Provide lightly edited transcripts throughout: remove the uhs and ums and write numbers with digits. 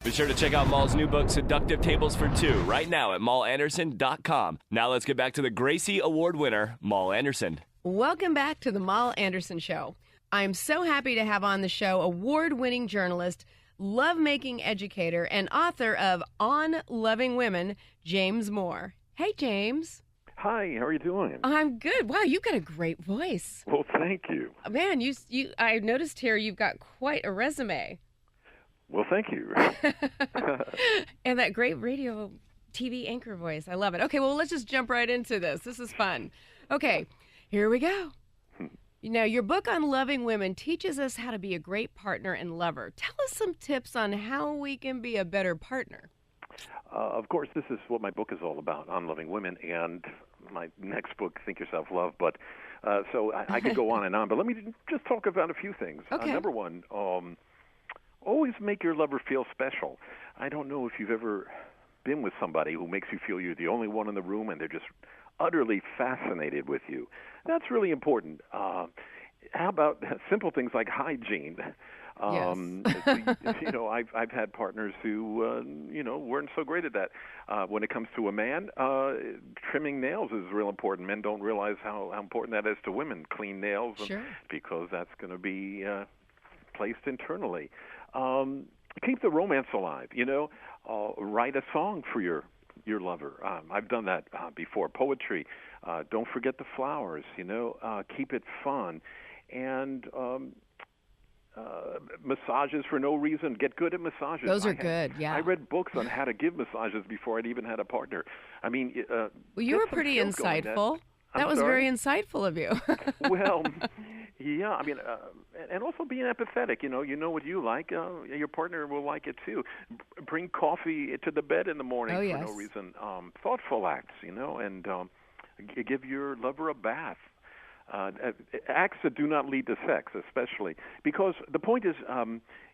Be sure to check out Moll's new book, Seductive Tables for Two, right now at mollanderson.com. Now let's get back to the Gracie Award winner, Moll Anderson. Welcome back to the Moll Anderson Show. I'm so happy to have on the show award-winning journalist, lovemaking educator, and author of On Loving Women, James Moore. Hey, James. Hi, how are you doing? I'm good. Wow, you've got a great voice. Well, thank you. Man, I noticed here you've got quite a resume. Well, thank you. And that great radio, TV anchor voice. I love it. Okay, well, let's just jump right into this. This is fun. Okay, here we go. Now, your book on loving women teaches us how to be a great partner and lover. Tell us some tips on how we can be a better partner. Of course, this is what my book is all about, on loving women, and my next book, Think Yourself Love. But so I could go on and on, but let me just talk about a few things. Okay. Number one, always make your lover feel special. I don't know if you've ever been with somebody who makes you feel you're the only one in the room and they're just utterly fascinated with you. That's really important. How about simple things like hygiene? Yes. I've had partners who, weren't so great at that. When it comes to a man, trimming nails is real important. Men don't realize how important that is to women. Clean nails, Sure. because that's going to be placed internally. Keep the romance alive. Write a song for your lover. I've done that before. Poetry. Don't forget the flowers. Keep it fun. And massages for no reason. Get good at massages. Those are good, yeah. I read books on how to give massages before I'd even had a partner. I mean, well, you were pretty insightful. That was very insightful of you. Well, yeah. I mean, and also being empathetic. You know what you like. Your partner will like it too. Bring coffee to the bed in the morning for no reason. Thoughtful acts, and give your lover a bath. Acts that do not lead to sex, especially, because the point is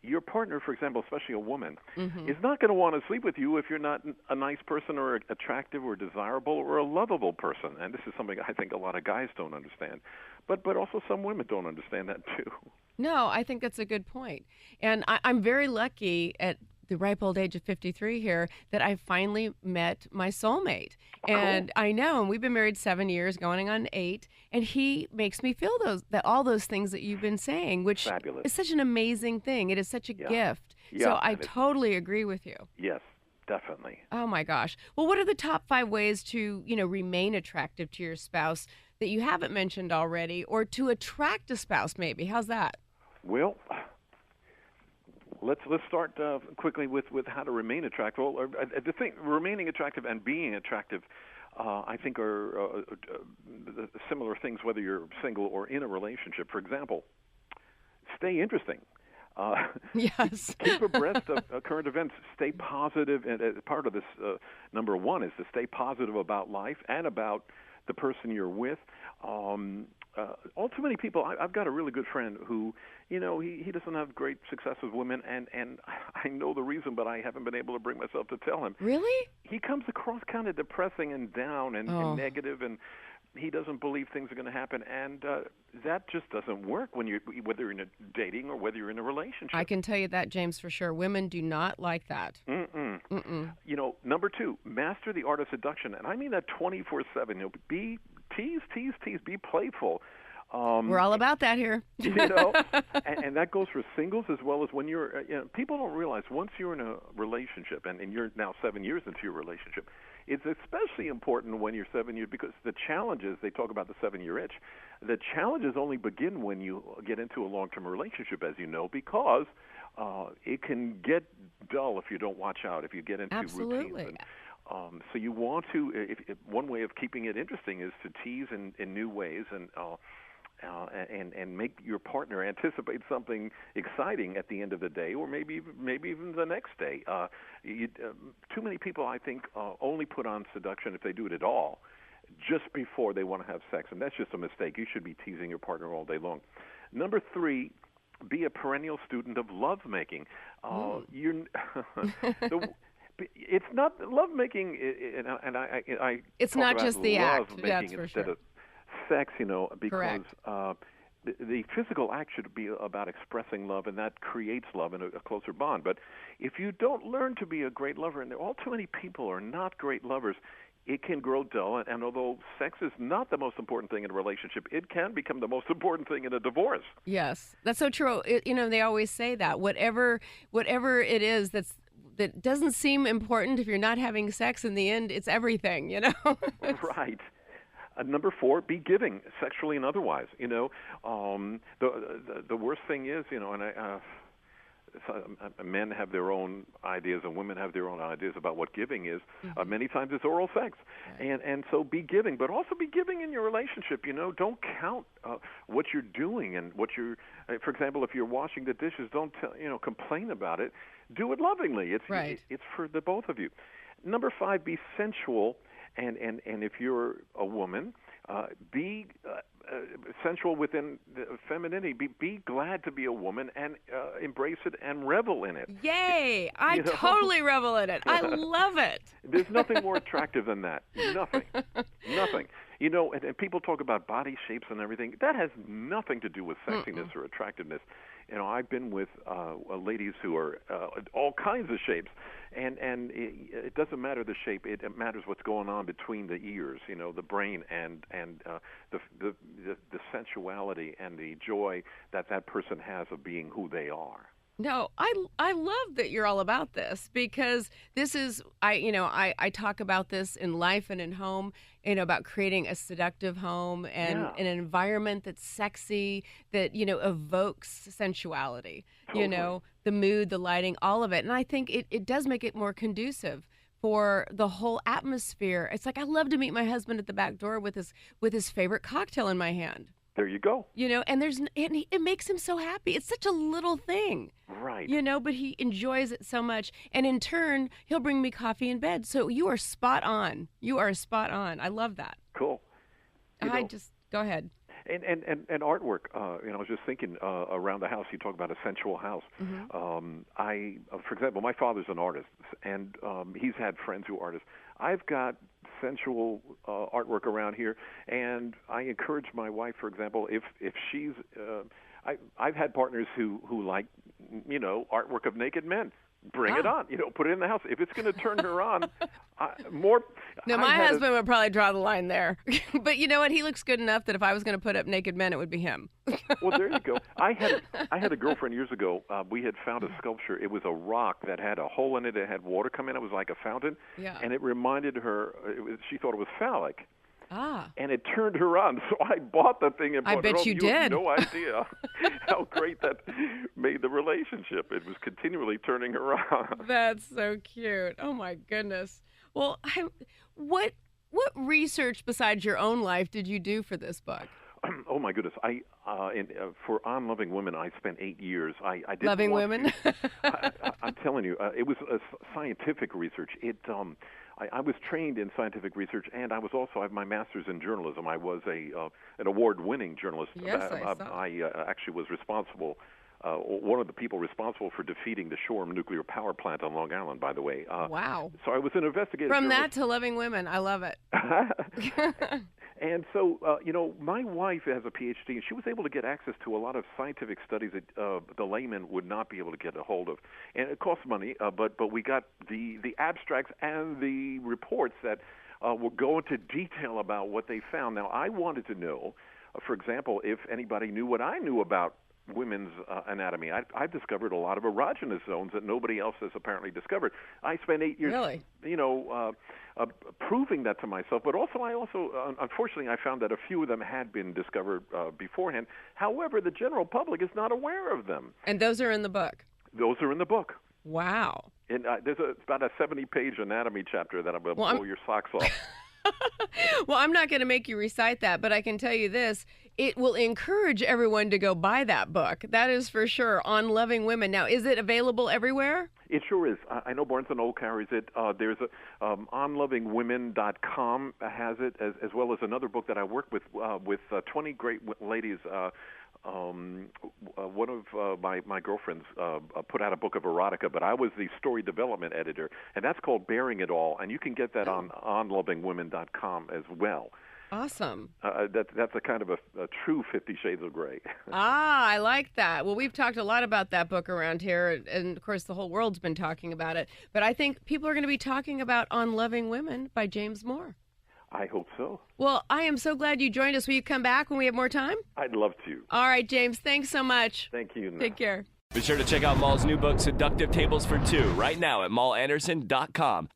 your partner, for example, especially a woman, is not going to want to sleep with you if you're not a nice person or attractive or desirable or a lovable person. And this is something I think a lot of guys don't understand, but also some women don't understand that too. No, I think that's a good point. And I'm very lucky at the ripe old age of 53 here that I finally met my soulmate. And cool. I know, and we've been married 7 years, going on 8, and he makes me feel all those things that you've been saying, which Fabulous. Is such an amazing thing. It is such a gift. Yeah, so I totally agree with you. Yes, definitely. Oh my gosh. Well, what are the top 5 ways to, remain attractive to your spouse that you haven't mentioned already, or to attract a spouse maybe? How's that? Well, let's start quickly with how to remain attractive. Well, the thing, remaining attractive and being attractive, I think are similar things whether you're single or in a relationship. For example, stay interesting. Yes. Keep abreast of current events. Stay positive, and part of this, number one, is to stay positive about life and about the person you're with. All too many people. I've got a really good friend who, he doesn't have great success with women, and I know the reason, but I haven't been able to bring myself to tell him. Really? He comes across kind of depressing and down and negative, and he doesn't believe things are going to happen, and that just doesn't work whether you're in a dating or whether you're in a relationship. I can tell you that, James, for sure. Women do not like that. Number 2, master the art of seduction, and I mean that 24/7. Be tease, be playful. We're all about that here. And that goes for singles as well as when you're, people don't realize once you're in a relationship, and you're now 7 years into your relationship, it's especially important when you're 7 years, because the challenges, they talk about the 7-year itch, the challenges only begin when you get into a long-term relationship, as you know, because it can get dull if you don't watch out, if you get into routines. So you want to, if one way of keeping it interesting is to tease in new ways and make your partner anticipate something exciting at the end of the day, or maybe even the next day. Too many people, I think, only put on seduction, if they do it at all, just before they want to have sex, and that's just a mistake. You should be teasing your partner all day long. Number 3, be a perennial student of lovemaking. It's not lovemaking, and I. It's not just the act. That's for sure. Of sex, because the physical act should be about expressing love, and that creates love and a closer bond. But if you don't learn to be a great lover, and all too many people are not great lovers, it can grow dull. And although sex is not the most important thing in a relationship, it can become the most important thing in a divorce. Yes, that's so true. They always say that whatever it is that doesn't seem important, if you're not having sex, in the end, it's everything. Right. Number 4, be giving, sexually and otherwise. The worst thing is, men have their own ideas and women have their own ideas about what giving is. Mm-hmm. Many times it's oral sex. Right. And so be giving, but also be giving in your relationship. Don't count what you're doing and what you're, for example, if you're washing the dishes, don't complain about it. Do it lovingly. It's for the both of you. Number 5, be sensual. And if you're a woman, be sensual within femininity. Be glad to be a woman and embrace it and revel in it. Yay! I totally revel in it. I love it. There's nothing more attractive than that. Nothing. And people talk about body shapes and everything. That has nothing to do with sexiness or attractiveness. I've been with ladies who are all kinds of shapes, and it doesn't matter the shape. It matters what's going on between the ears, the brain, and the sensuality and the joy that person has of being who they are. No, I love that you're all about this, because this is, I talk about this in life and in home, about creating a seductive home and an environment that's sexy, that, evokes sensuality, Totally. The mood, the lighting, all of it. And I think it does make it more conducive for the whole atmosphere. It's like, I love to meet my husband at the back door with his favorite cocktail in my hand. There you go. And it makes him so happy. It's such a little thing. Right. But he enjoys it so much. And in turn, he'll bring me coffee in bed. So you are spot on. You are spot on. I love that. Cool. Go ahead. And artwork. I was just thinking around the house. You talk about a sensual house. Mm-hmm. For example, my father's an artist, and he's had friends who are artists. I've got sensual artwork around here, and I encourage my wife, for example, if she's I've had partners who like artwork of naked men. Bring it on. Put it in the house. If it's going to turn her on, more. No, my husband would probably draw the line there. But you know what? He looks good enough that if I was going to put up naked men, it would be him. Well, there you go. I had a girlfriend years ago. We had found a sculpture. It was a rock that had a hole in it. It had water come in. It was like a fountain. Yeah. And it reminded her. She thought it was phallic. And it turned her on, so I bought the thing and I bet you did. Have no idea how great that made the relationship. It was continually turning her on. That's so cute. Oh my goodness. Well, what research besides your own life did you do for this book? Oh my goodness! For On Loving Women, I spent 8 years. I did loving women. I'm telling you, it was a scientific research. I was trained in scientific research, and I have my master's in journalism. I was an award-winning journalist. Yes, I saw. I actually was responsible. One of the people responsible for defeating the Shoreham nuclear power plant on Long Island, by the way. Wow. So I was an investigative From journalist. that to loving women, I love it. And so, my wife has a PhD, and she was able to get access to a lot of scientific studies that the layman would not be able to get a hold of. And it costs money, but we got the abstracts and the reports that will go into detail about what they found. Now, I wanted to know, for example, if anybody knew what I knew about women's anatomy. I've discovered a lot of erogenous zones that nobody else has apparently discovered. I spent 8 years, really? Proving that to myself. But also, unfortunately, I found that a few of them had been discovered beforehand. However, the general public is not aware of them. And those are in the book? Those are in the book. Wow. And there's about a 70-page anatomy chapter that I'm going to blow your socks off. Well, I'm not going to make you recite that, but I can tell you this. It will encourage everyone to go buy that book. That is for sure, On Loving Women. Now, is it available everywhere? It sure is. I know Barnes & Noble carries it. There's onlovingwomen.com has it, as well as another book that I work with 20 great ladies. One of my girlfriends put out a book of erotica, but I was the story development editor, and that's called Bearing It All, and you can get that on onlovingwomen.com as well. Awesome. That's a kind of a true 50 Shades of Grey. I like that. Well, we've talked a lot about that book around here, and of course the whole world's been talking about it. But I think people are going to be talking about On Loving Women by James Moore. I hope so. Well, I am so glad you joined us. Will you come back when we have more time? I'd love to. All right, James. Thanks so much. Thank you. Take care. Be sure to check out Moll's new book, Seductive Tables for Two, right now at mollanderson.com.